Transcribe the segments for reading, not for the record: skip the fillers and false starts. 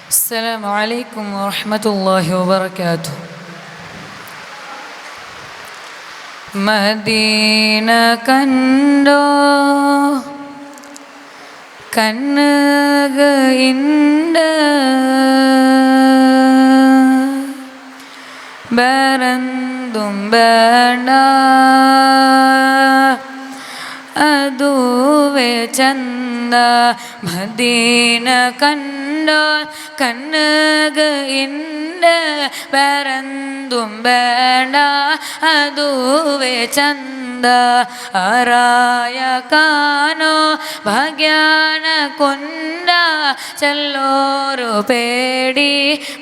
السلام عليكم ورحمة الله وبركاته. Medina കണ്ടോ കണ്ണുകയിണ്ട് വേറെന്തും വേണ്ട അതുവേ ചന്ത. മദീന കണ്ടോ കണ്ണുകയിണ്ട് വേറെന്തും വേണ്ട അതുവേ ചന്ത. ആരായ കാനോ ഭാഗ്യാന കൊണ്ട ചെല്ലോരു പേടി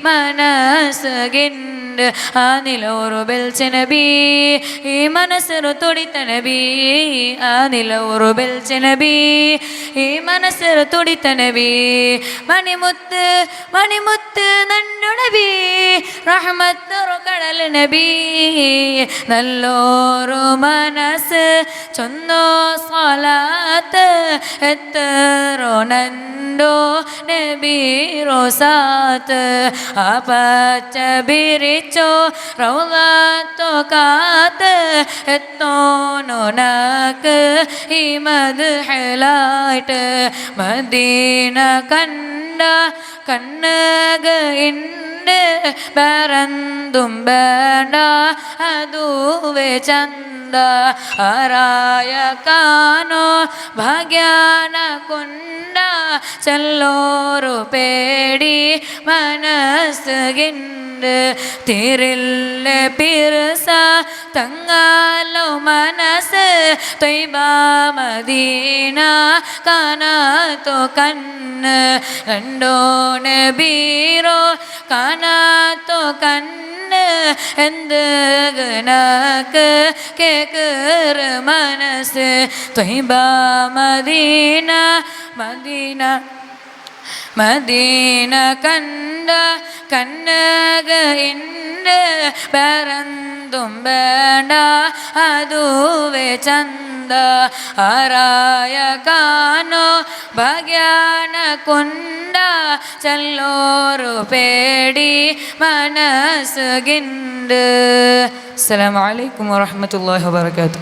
മനസ്സുകിണ്ട്. ആ നിലോരു ബെൽച്ച നബി ഈ മനസ്സൊരു തുടിത്ത നബി. ആ നിലോരു ബെൽച്ച നബി ഈ മനസ്സൊരു തുടിത്ത നബി. മണിമുത്ത് മണിമുത്ത് നന്നു നബി റഹ്മത്തൊരു കടൽ നബി. നല്ലോരു മനസ്സ് ചൊന്നോ സ്വലാത്ത് എത്തറോ നണ്ടോ നബി റോസാത്ത്. ആ പച്ച ബിരിച്ചോ റൗളത്തോ കാത്ത് എത്തോനോ നക്ക് ഈ മദ്ഹലായിട്ട്. മദീന കണ്ട കണ്ണുകയിണ്ട് വേറെന്തും വേണ്ട അതുവേ ചന്ത. ആരായ കാനോ ഭാഗ്യാന കൊണ്ട ചെല്ലോരു പേടി മനസ്സുകിണ്ട്. തിരില്ല പിറസ തങ്ങാലോ മനസ്സ് ത്വയ്ബാ മദീന കാണാത്തോ കണ്ണ്. കണ്ടോ നബീറോ കാണാത്തോ കണ്ണ് എന്ത് ഗനക്ക് കേക്കർ മനസ്സ്. ത്വയ്ബാ മദീന മദീന മദീന കണ്ട കണ്ണുകയിണ്ട് വേറെന്തും വേണ്ട അതുവേ ചന്ത. ആരായ കാനോ ഭാഗ്യാന കൊണ്ട ചെല്ലോരു പേടി മനസ്സുകിണ്ട്. അസ്സലാമു അലൈക്കും വറഹ്മത്തുള്ളാഹി വബറകാതുഹു.